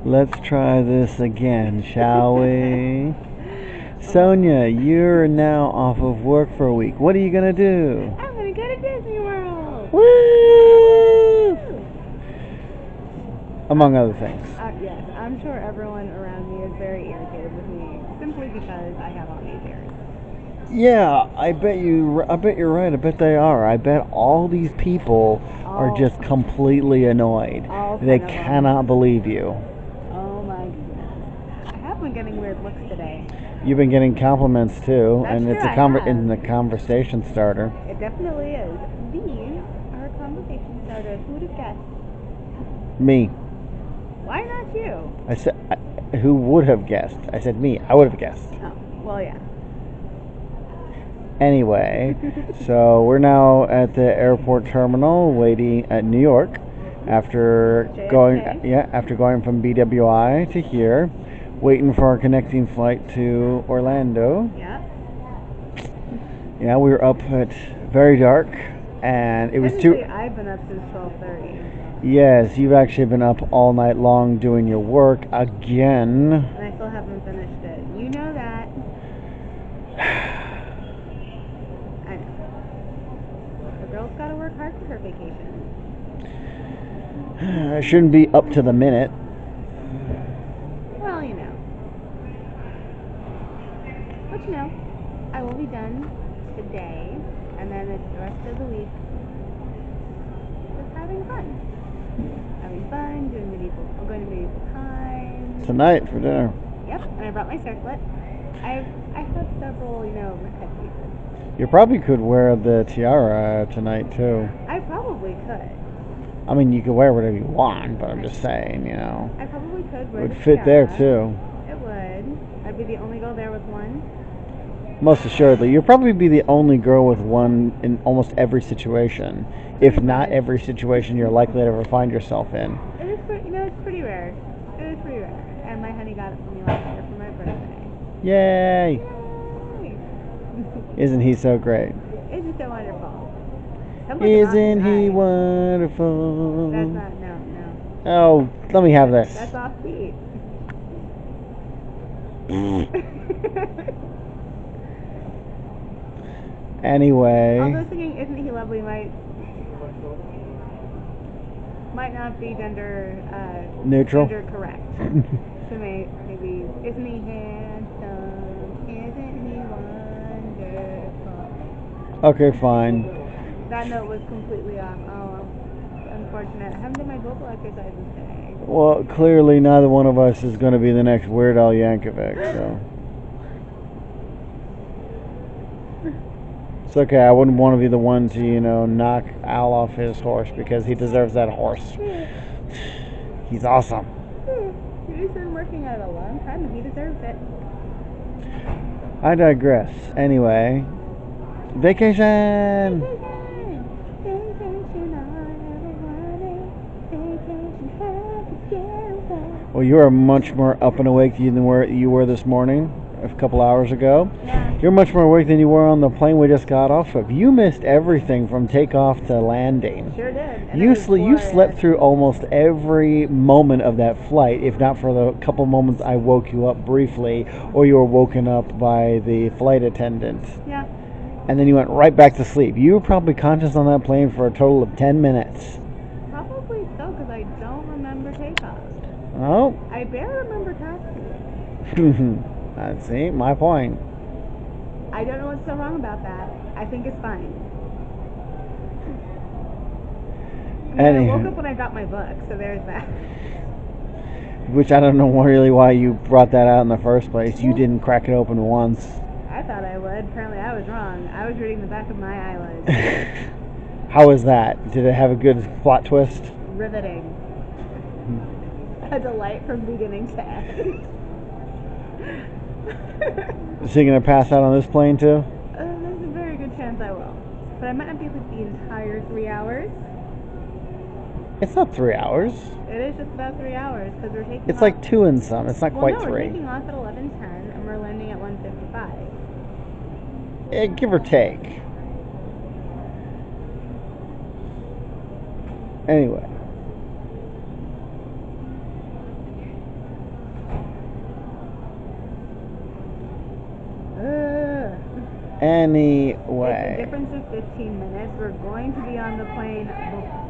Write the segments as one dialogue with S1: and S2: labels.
S1: Let's try this again, shall we? Sonya, you're now off of work for a week. What are you gonna do?
S2: I'm gonna go to Disney World.
S1: Woo! Among other things.
S2: Yes, I'm sure everyone around me is very irritated with me simply because I have all these ears.
S1: Yeah, I bet you. I bet you're right. I bet they are. I bet all these people are
S2: All,
S1: just completely annoyed.
S2: all
S1: They
S2: 10 of them.
S1: cannot believe you.
S2: Oh my goodness. I have been getting weird looks today.
S1: You've been getting compliments too,
S2: That's
S1: and
S2: true,
S1: it's a
S2: I have.
S1: in the conversation starter.
S2: It definitely is. These are conversation starters. Who would have guessed?
S1: Me.
S2: Why not you?
S1: I said, who would have guessed? I said me. I would have guessed.
S2: Oh, well, yeah.
S1: Anyway, so we're now at the airport terminal waiting at New York after after going from BWI to here, waiting for our connecting flight to Orlando.
S2: Yeah.
S1: Yeah, we were up at very dark, and it was too.
S2: I've been up since 12:30.
S1: Yes, you've actually been up all night long doing your work again.
S2: And I still haven't finished it. You know that. I know. The girl's gotta work hard for her vacation.
S1: I shouldn't be up to the minute.
S2: Well, you know. But you know, I will be done today, and then it's the rest of the week just having fun. Having fun, going to medieval times.
S1: Tonight for dinner.
S2: Yep, and I brought my circlet. I have several, headpieces.
S1: You probably could wear the tiara tonight too.
S2: I probably could.
S1: I mean, you could wear whatever you want, but I'm just saying,
S2: I probably could wear
S1: it would
S2: the
S1: fit
S2: tiara.
S1: there too.
S2: It would. I'd be the only girl there with one.
S1: Most assuredly, you'll probably be the only girl with one in almost every situation, if not every situation you're likely to ever find yourself in.
S2: It is, it's pretty rare. It is pretty rare. And my honey got it for me last year for my birthday.
S1: Yay!
S2: Yay!
S1: Isn't he so great?
S2: Isn't so wonderful?
S1: Isn't he wonderful?
S2: That's not, no.
S1: Oh, let me have this.
S2: That's offbeat.
S1: Anyway.
S2: Although singing "Isn't He Lovely" might not be gender
S1: neutral.
S2: Gender correct. So maybe "Isn't he handsome? Isn't he wonderful?"
S1: Okay, fine.
S2: That note was completely off. Oh, unfortunate. I haven't done my vocal exercises today.
S1: Well, clearly neither one of us is going to be the next Weird Al Yankovic, so. It's okay, I wouldn't want to be the one to, knock Al off his horse because he deserves that horse. He's awesome.
S2: He's been working at it a long time and he deserves it.
S1: I digress. Anyway, vacation! Well, you are much more up and awake than you were this morning, a couple hours ago.
S2: Yeah.
S1: You're much more awake than you were on the plane we just got off of. You missed everything from takeoff to landing.
S2: Sure did. And
S1: You slept through almost every moment of that flight, if not for the couple moments I woke you up briefly, or you were woken up by the flight attendant.
S2: Yeah.
S1: And then you went right back to sleep. You were probably conscious on that plane for a total of 10 minutes.
S2: Probably so, because I don't remember takeoff.
S1: Oh.
S2: I barely remember taxi.
S1: See, my point.
S2: I don't know what's so wrong about that. I think it's fine. I woke up when I got my book, so there's that.
S1: Which I don't know really why you brought that out in the first place. You didn't crack it open once.
S2: I thought I would. Apparently I was wrong. I was reading the back of my eyelids.
S1: How was that? Did it have a good plot twist?
S2: Riveting. A delight from beginning to end.
S1: Is he going to pass out on this plane too?
S2: There's a very good chance I will. But I might not be with the entire 3 hours.
S1: It's not 3 hours.
S2: It is just about 3 hours because we're taking
S1: It's
S2: off.
S1: like 2 and some. It's not quite 3.
S2: We're taking off at 11:10 and we're landing at 1:55.
S1: Give or take. Anyway. Anyway.
S2: It's a difference of 15 minutes. We're going to be on the plane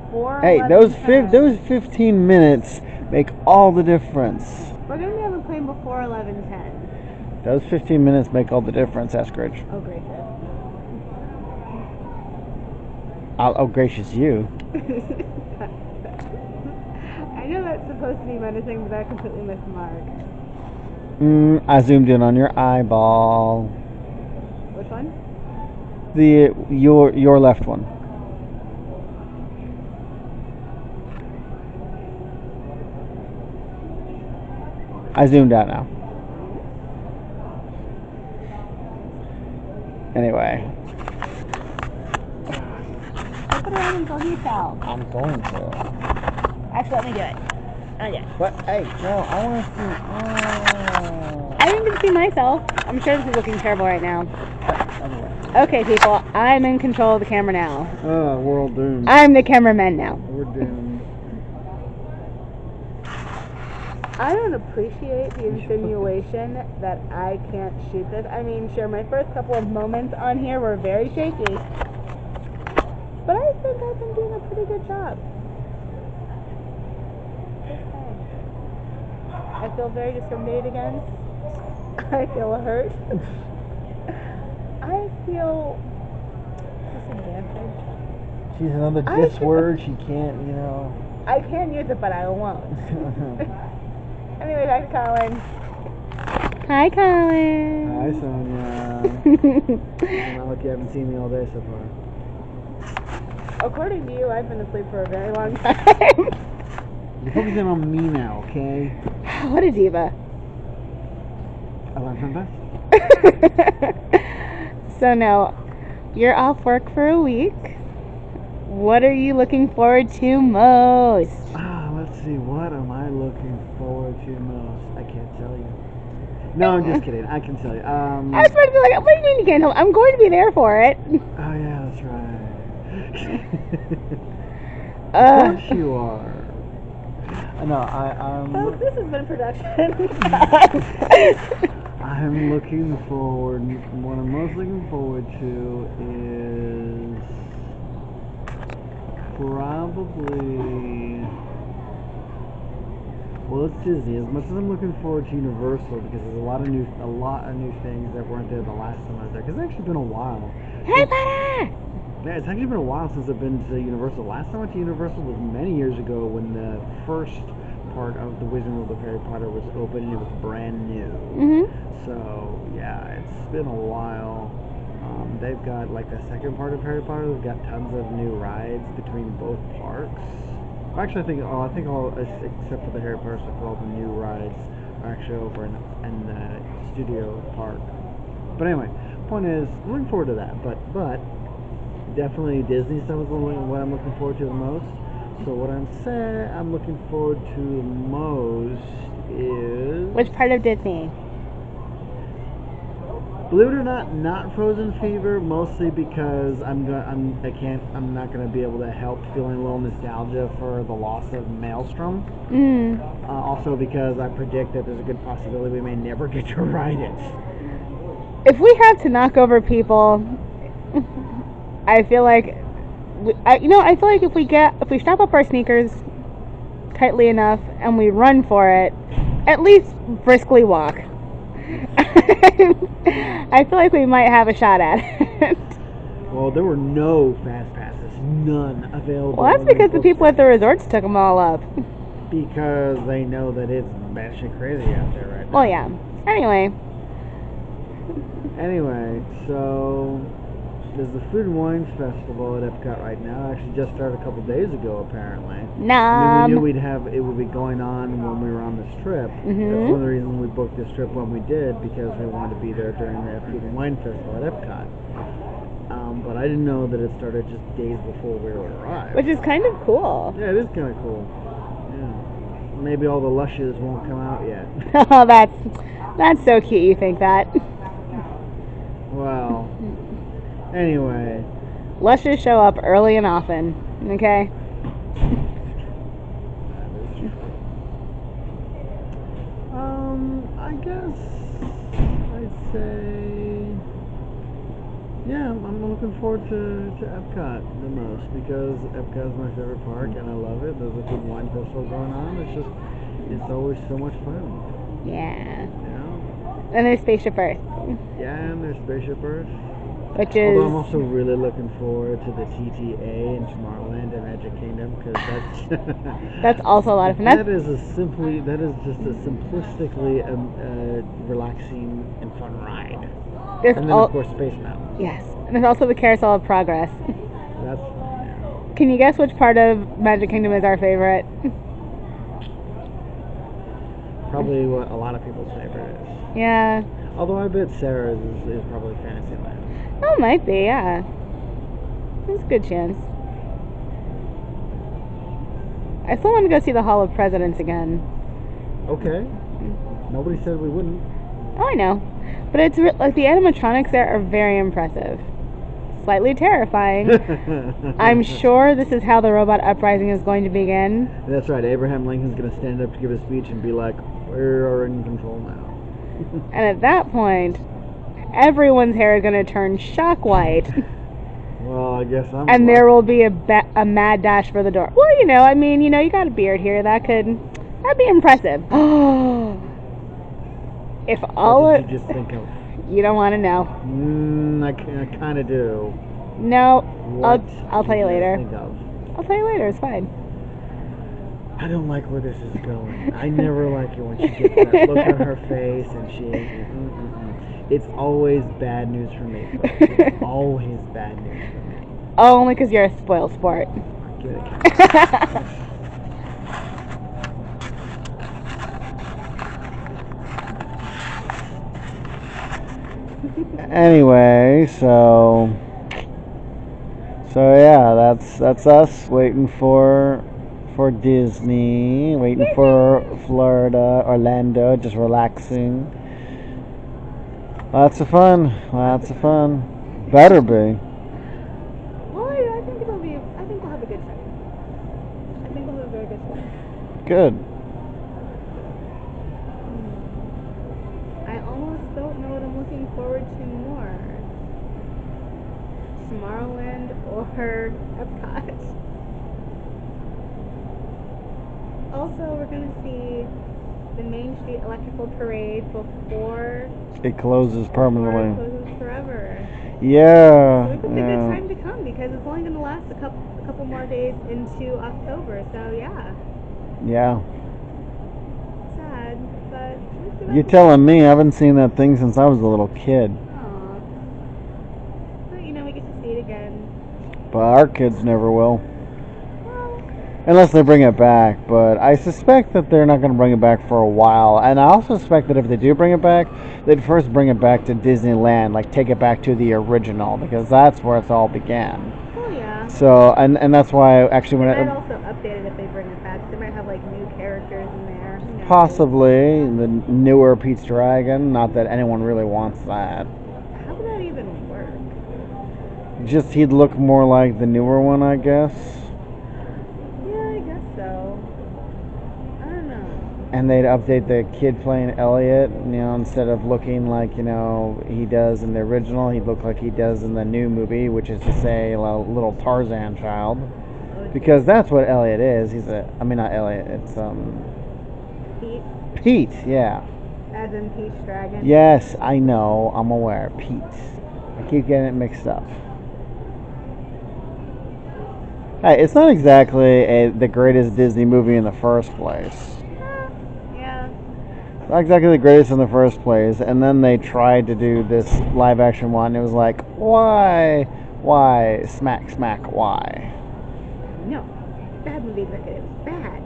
S2: before
S1: Hey,
S2: 11:10.
S1: those 15 minutes make all the difference.
S2: We're going to be on the plane before 11:10.
S1: Those 15 minutes make all the difference, Eskridge.
S2: Oh, gracious.
S1: Oh, gracious you.
S2: I know that's supposed to be menacing, but I completely missed the mark.
S1: I zoomed in on your eyeball.
S2: Which one?
S1: Your left one. I zoomed out now. Anyway.
S2: Flip it around and go yourself.
S1: I'm going to.
S2: Actually, let me do it. I'll do it.
S1: But, hey, no, I want to see.
S2: I didn't even see myself. I'm sure this is looking terrible right now.
S1: Anyway.
S2: Okay, people, I'm in control of the camera now.
S1: Oh, we're all doomed.
S2: I'm the cameraman now.
S1: We're doomed.
S2: I don't appreciate the insinuation that I can't shoot this. I mean, sure, my first couple of moments on here were very shaky. But I think I've been doing a pretty good job. I feel very discriminated against. I feel hurt. I feel disadvantaged.
S1: She's another diss word. She can't,
S2: I can use it, but I won't. Anyway, back to Colin. Hi, Colin.
S1: Hi, Sonya. Not like you haven't seen me all day so far.
S2: According to you, I've been asleep for a very long time.
S1: You're focusing on me now, okay?
S2: What a diva.
S1: I learned from this.
S2: So now, you're off work for a week. What are you looking forward to most?
S1: Let's see. What am I looking forward to most? I can't tell you. No, I'm just kidding. I can tell you.
S2: I was about to be like, what do you mean you can't tell? I'm going to be there for it.
S1: Oh, yeah, that's right. Of course you are. No,
S2: Folks, this has been production.
S1: I'm looking forward. What I'm most looking forward to is probably. Well, it's Disney. As much as I'm looking forward to Universal, because there's a lot of new things that weren't there the last time I was there. Because it's actually been a while.
S2: Harry Potter.
S1: Yeah, it's actually been a while since I've been to Universal. Last time I went to Universal was many years ago when the first part of the Wizarding World of Harry Potter was open and it was brand new.
S2: Mm-hmm.
S1: So, yeah, it's been a while. They've got, like, the second part of Harry Potter. They've got tons of new rides between both parks. Actually, I think all except for the Harry Potter stuff, all the new rides are actually over in the studio park. But anyway, point is, I'm looking forward to that. But definitely Disney stuff is what I'm looking forward to the most. So what I'm looking forward to the most is...
S2: Which part of Disney?
S1: Believe it or not Frozen Fever, mostly because I'm not gonna be able to help feeling a little nostalgia for the loss of Maelstrom. Also because I predict that there's a good possibility we may never get to ride it.
S2: If we have to knock over people, I feel like if we strap up our sneakers tightly enough and we run for it, at least briskly walk. I feel like we might have a shot at it.
S1: Well, there were no fast passes, none available.
S2: Well, that's because the people at the resorts took them all up.
S1: Because they know that it's batshit crazy out there right now.
S2: Well, yeah.
S1: Anyway, so there's the Food and Wine Festival at Epcot right now. It actually just started a couple days ago, apparently. I mean, we knew it would be going on when we were on this trip.
S2: Mm-hmm.
S1: That's one of the reasons we booked this trip when we did, because we wanted to be there during the Food and Wine Festival at Epcot. But I didn't know that it started just days before we would arrive.
S2: Which is kind of cool.
S1: Yeah, it is kind of cool. Yeah. Maybe all the lushes won't come out yet.
S2: Oh, that's so cute. You think that?
S1: Well. Anyway.
S2: Lushes show up early and often, okay?
S1: I guess I'd say Yeah, I'm looking forward to Epcot the most because Epcot is my favorite park and I love it. There's a good wine festival going on. It's always so much fun.
S2: Yeah.
S1: You know?
S2: And there's Spaceship Earth,
S1: Yeah, and there's Spaceship Earth.
S2: which
S1: Although
S2: is
S1: I'm also really looking forward to the TTA in Tomorrowland and Magic Kingdom because
S2: that's also a lot of fun.
S1: that is just a simplistically relaxing and fun ride.
S2: There's
S1: And then of course Space Mountain.
S2: yes, and there's also the Carousel of Progress.
S1: That's
S2: Can you guess which part of Magic Kingdom is our favorite?
S1: probably what a lot of people's favorite is.
S2: Yeah.
S1: Although I bet Sarah's is probably Fantasyland.
S2: Oh, might be, yeah. There's a good chance. I still want to go see the Hall of Presidents again.
S1: Okay. Nobody said we wouldn't.
S2: Oh, I know. But it's like the animatronics there are very impressive. Slightly terrifying. I'm sure this is how the robot uprising is going to begin.
S1: That's right. Abraham Lincoln's going to stand up to give a speech and be like, "We are in control now."
S2: And at that point, everyone's hair is going to turn shock white.
S1: Well, I guess I'm.
S2: And there will be a mad dash for the door. Well, you got a beard here. That'd be impressive. If all
S1: what did you just think of?
S2: You don't want to know.
S1: I kind of do.
S2: No,
S1: What
S2: I'll tell you
S1: did
S2: later.
S1: think of?
S2: I'll tell you later. It's fine.
S1: I don't like where this is going. I never like it when she gets that look on her face and It's always bad news for me. Folks. It's always bad news for me.
S2: Oh, only because you're a spoiled sport.
S1: Give it a count. Anyway, so yeah, that's us waiting for Disney, waiting for Florida, Orlando, just relaxing. Lots of fun. Better be.
S2: Well, I think it'll be. I think we'll have a good time. I think we'll have a very good time.
S1: Good.
S2: I almost don't know what I'm looking forward to more. Tomorrowland or Epcot. Also, we're going to see the Main Street Electrical Parade before
S1: It closes permanently.
S2: It closes forever.
S1: Yeah.
S2: So it's a good time to come because it's only going to last a couple more days into October. So yeah.
S1: Yeah.
S2: Sad, but
S1: You're telling me I haven't seen that thing since I was a little kid.
S2: Aw. But we get to see it again.
S1: But our kids never will.
S2: Well,
S1: Unless they bring it back. But I suspect that they're not going to bring it back for a while. And I also suspect that if they do bring it back, they'd first bring it back to Disneyland. Like take it back to the original. Because that's where it all began.
S2: oh yeah.
S1: So, and that's why actually when
S2: They might also update it if they bring it back. They might have like new characters in there. Who knows?
S1: possibly the newer Pete's Dragon. Not that anyone really wants that.
S2: How would that even work?
S1: Just he'd look more like the newer one, I guess.
S2: Yeah, I guess so. I don't know.
S1: And they'd update the kid playing Elliot, instead of looking like, he does in the original, he'd look like he does in the new movie, which is to say, a little Tarzan child. Because that's what Elliot is. Not Elliot, it's,
S2: Pete?
S1: Pete, yeah.
S2: As in Pete's Dragon?
S1: Yes, I know, I'm aware. Pete. I keep getting it mixed up. Hey, it's not exactly the greatest Disney movie in the first place.
S2: Yeah.
S1: Not exactly the greatest in the first place, and then they tried to do this live action one, and it was like, why? Smack, why?
S2: No. Bad movie executives. Bad.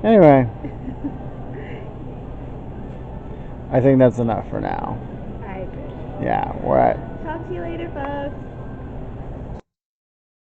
S1: Anyway, I think that's enough for now.
S2: I agree.
S1: Yeah, we're at
S2: Talk to you later, folks.